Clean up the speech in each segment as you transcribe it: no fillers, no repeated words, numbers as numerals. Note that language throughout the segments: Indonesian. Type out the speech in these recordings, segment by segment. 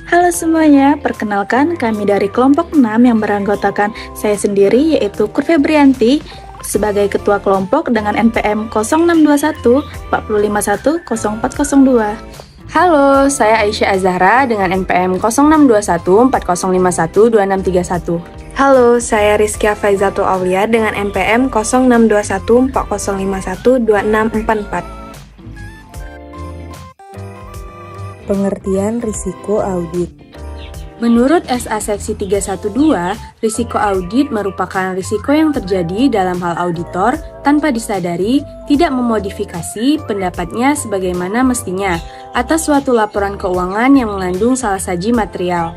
Halo semuanya, perkenalkan kami dari kelompok 6 yang beranggotakan saya sendiri yaitu Kur Febrianti sebagai ketua kelompok dengan NPM 0621 451 0402. Halo, saya Aisyah Azahra dengan NPM 0621 4051 2631. Halo, saya Rizkia Faizatul Aulia dengan NPM 0621 4051 2644. Pengertian risiko audit. Menurut SA Seksi 312, risiko audit merupakan risiko yang terjadi dalam hal auditor tanpa disadari tidak memodifikasi pendapatnya sebagaimana mestinya atas suatu laporan keuangan yang mengandung salah saji material.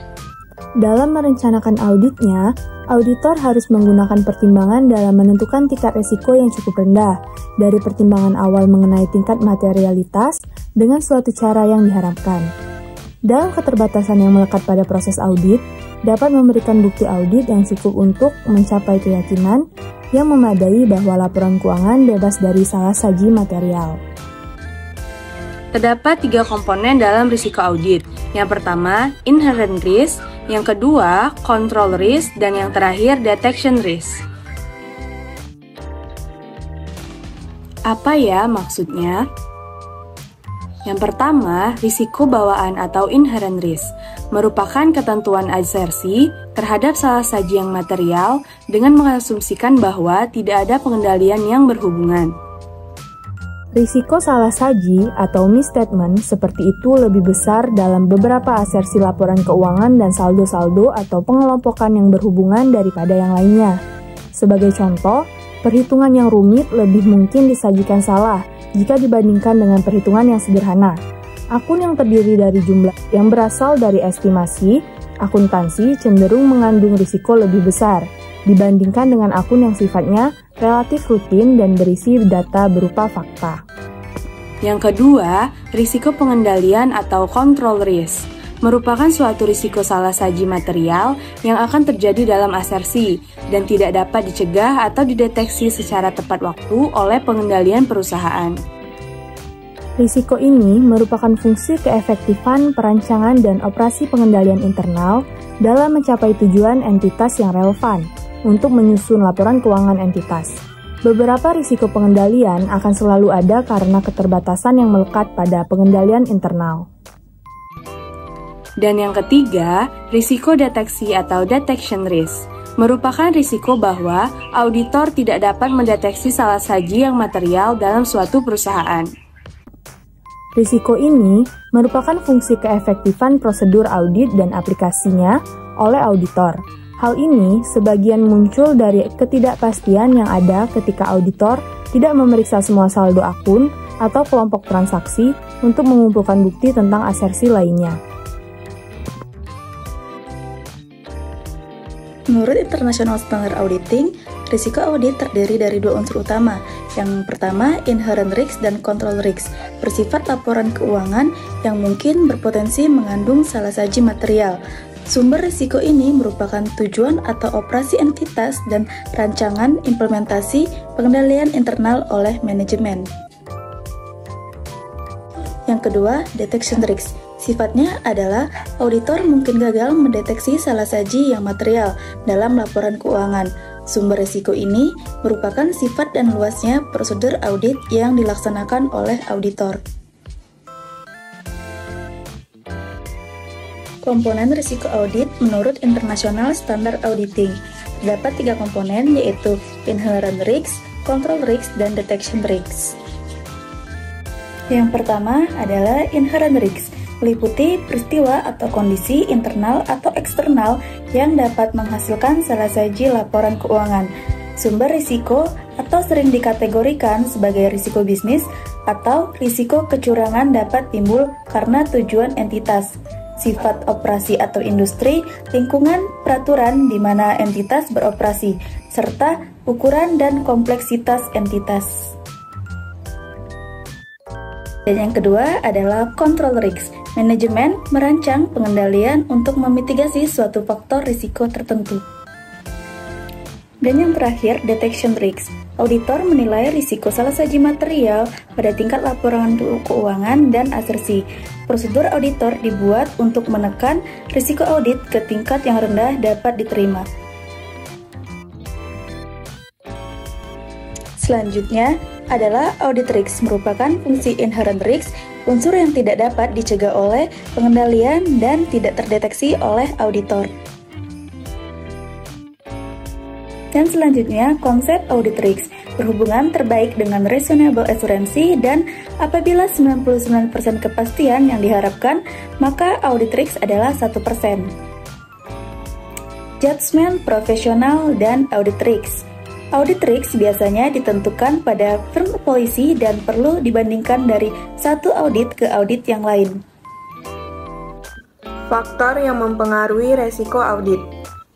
Dalam merencanakan auditnya, auditor harus menggunakan pertimbangan dalam menentukan tingkat risiko yang cukup rendah dari pertimbangan awal mengenai tingkat materialitas dengan suatu cara yang diharapkan. Dalam keterbatasan yang melekat pada proses audit, dapat memberikan bukti audit yang cukup untuk mencapai keyakinan yang memadai bahwa laporan keuangan bebas dari salah saji material. Terdapat 3 komponen dalam risiko audit. Yang pertama, inherent risk, yang kedua, control risk, dan yang terakhir, detection risk. Apa ya maksudnya? Yang pertama, risiko bawaan atau inherent risk merupakan ketentuan asersi terhadap salah saji yang material dengan mengasumsikan bahwa tidak ada pengendalian yang berhubungan. Risiko salah saji atau misstatement seperti itu lebih besar dalam beberapa asersi laporan keuangan dan saldo-saldo atau pengelompokan yang berhubungan daripada yang lainnya. Sebagai contoh, perhitungan yang rumit lebih mungkin disajikan salah jika dibandingkan dengan perhitungan yang sederhana. Akun yang terdiri dari jumlah yang berasal dari estimasi, akuntansi cenderung mengandung risiko lebih besar dibandingkan dengan akun yang sifatnya relatif rutin dan berisi data berupa fakta. Yang kedua, risiko pengendalian atau control risk merupakan suatu risiko salah saji material yang akan terjadi dalam asersi dan tidak dapat dicegah atau dideteksi secara tepat waktu oleh pengendalian perusahaan. Risiko ini merupakan fungsi keefektifan perancangan dan operasi pengendalian internal dalam mencapai tujuan entitas yang relevan untuk menyusun laporan keuangan entitas. Beberapa risiko pengendalian akan selalu ada karena keterbatasan yang melekat pada pengendalian internal. Dan yang ketiga, risiko deteksi atau detection risk merupakan risiko bahwa auditor tidak dapat mendeteksi salah saji yang material dalam suatu perusahaan. Risiko ini merupakan fungsi keefektifan prosedur audit dan aplikasinya oleh auditor. Hal ini sebagian muncul dari ketidakpastian yang ada ketika auditor tidak memeriksa semua saldo akun atau kelompok transaksi untuk mengumpulkan bukti tentang asersi lainnya. Menurut International Standard Auditing, risiko audit terdiri dari 2 unsur utama. Yang pertama, inherent risk dan control risk, bersifat laporan keuangan yang mungkin berpotensi mengandung salah saji material. Sumber risiko ini merupakan tujuan atau operasi entitas dan rancangan implementasi pengendalian internal oleh manajemen. Yang kedua, detection risk. Sifatnya adalah auditor mungkin gagal mendeteksi salah saji yang material dalam laporan keuangan. Sumber risiko ini merupakan sifat dan luasnya prosedur audit yang dilaksanakan oleh auditor. Komponen risiko audit menurut International Standard Auditing. Terdapat 3 komponen yaitu inherent risk, control risk, dan detection risk. Yang pertama adalah inherent risk, meliputi peristiwa atau kondisi internal atau eksternal yang dapat menghasilkan salah saji laporan keuangan. Sumber risiko atau sering dikategorikan sebagai risiko bisnis atau risiko kecurangan dapat timbul karena tujuan entitas, sifat operasi atau industri, lingkungan peraturan di mana entitas beroperasi, serta ukuran dan kompleksitas entitas. Dan yang kedua adalah control risk. Manajemen merancang pengendalian untuk memitigasi suatu faktor risiko tertentu. Dan yang terakhir, detection risk. Auditor menilai risiko salah saji material pada tingkat laporan keuangan dan asersi. Prosedur auditor dibuat untuk menekan risiko audit ke tingkat yang rendah dapat diterima. Selanjutnya adalah audit risk, merupakan fungsi inherent risk, unsur yang tidak dapat dicegah oleh pengendalian dan tidak terdeteksi oleh auditor. Dan selanjutnya, konsep audit risk berhubungan terbaik dengan reasonable assurance dan apabila 99% kepastian yang diharapkan, maka audit risk adalah 1%. Judgment, profesional, dan audit risk. Audit risk biasanya ditentukan pada firm polisi dan perlu dibandingkan dari satu audit ke audit yang lain. Faktor yang mempengaruhi resiko audit.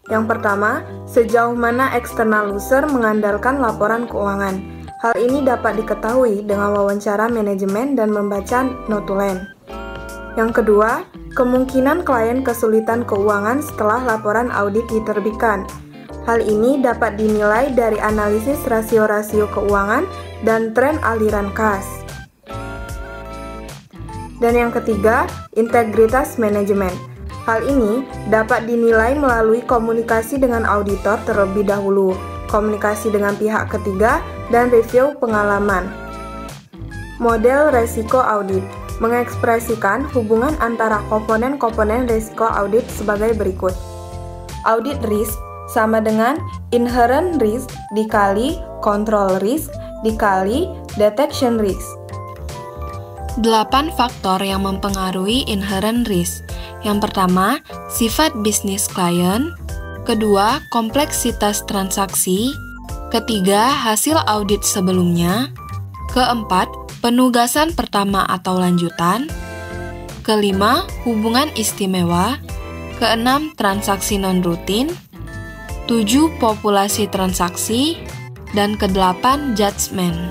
Yang pertama, sejauh mana external user mengandalkan laporan keuangan. Hal ini dapat diketahui dengan wawancara manajemen dan membaca notulen. Yang kedua, kemungkinan klien kesulitan keuangan setelah laporan audit diterbitkan. Hal ini dapat dinilai dari analisis rasio-rasio keuangan dan tren aliran kas. Dan yang ketiga, integritas manajemen. Hal ini dapat dinilai melalui komunikasi dengan auditor terlebih dahulu, komunikasi dengan pihak ketiga, dan review pengalaman. Model resiko audit mengekspresikan hubungan antara komponen-komponen resiko audit sebagai berikut. Audit risk sama dengan inherent risk dikali control risk dikali detection risk. 8 faktor yang mempengaruhi inherent risk. Yang pertama, sifat bisnis klien. Kedua, kompleksitas transaksi. Ketiga, hasil audit sebelumnya. Keempat, penugasan pertama atau lanjutan. Kelima, hubungan istimewa. Keenam, transaksi non-rutin. 7, populasi transaksi. Dan kedelapan, judgment.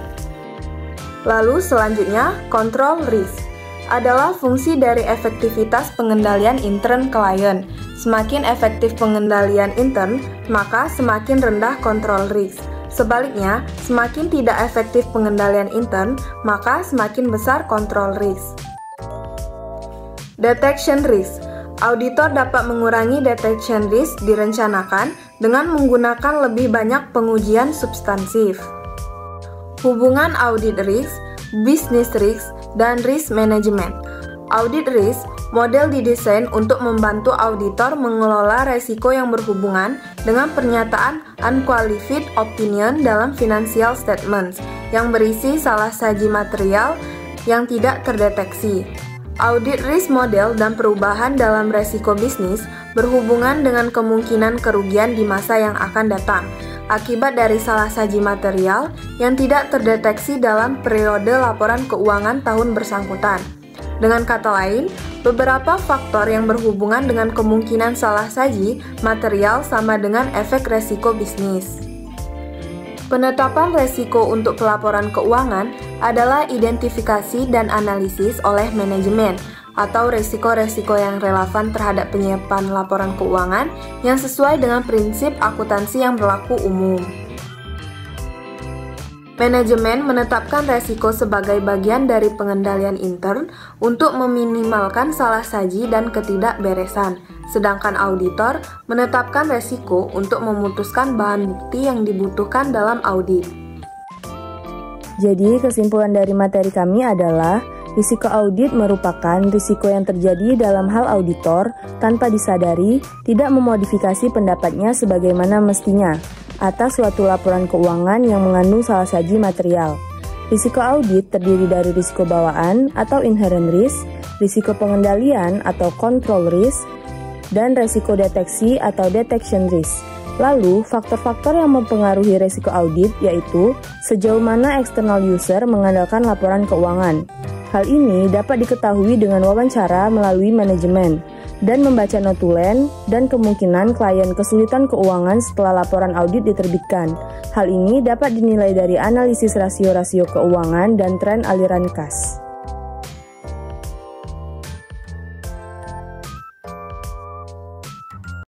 Lalu selanjutnya, control risk adalah fungsi dari efektivitas pengendalian intern klien. Semakin efektif pengendalian intern, maka semakin rendah control risk. Sebaliknya, semakin tidak efektif pengendalian intern, maka semakin besar control risk. Detection risk. Auditor dapat mengurangi detection risk direncanakan dengan menggunakan lebih banyak pengujian substansif. Hubungan audit risk, business risk, dan risk management. Audit risk model didesain untuk membantu auditor mengelola resiko yang berhubungan dengan pernyataan unqualified opinion dalam financial statements yang berisi salah saji material yang tidak terdeteksi. Audit risk model dan perubahan dalam resiko bisnis berhubungan dengan kemungkinan kerugian di masa yang akan datang akibat dari salah saji material yang tidak terdeteksi dalam periode laporan keuangan tahun bersangkutan. Dengan kata lain, beberapa faktor yang berhubungan dengan kemungkinan salah saji material sama dengan efek resiko bisnis. Penetapan resiko untuk pelaporan keuangan adalah identifikasi dan analisis oleh manajemen atau resiko-resiko yang relevan terhadap penyiapan laporan keuangan yang sesuai dengan prinsip akuntansi yang berlaku umum. Manajemen menetapkan resiko sebagai bagian dari pengendalian intern untuk meminimalkan salah saji dan ketidakberesan, sedangkan auditor menetapkan resiko untuk memutuskan bahan bukti yang dibutuhkan dalam audit. Jadi, kesimpulan dari materi kami adalah risiko audit merupakan risiko yang terjadi dalam hal auditor tanpa disadari tidak memodifikasi pendapatnya sebagaimana mestinya atas suatu laporan keuangan yang mengandung salah saji material. Risiko audit terdiri dari risiko bawaan atau inherent risk, risiko pengendalian atau control risk, dan risiko deteksi atau detection risk. Lalu, faktor-faktor yang mempengaruhi risiko audit yaitu sejauh mana external user mengandalkan laporan keuangan. Hal ini dapat diketahui dengan wawancara melalui manajemen dan membaca notulen dan kemungkinan klien kesulitan keuangan setelah laporan audit diterbitkan. Hal ini dapat dinilai dari analisis rasio-rasio keuangan dan tren aliran kas.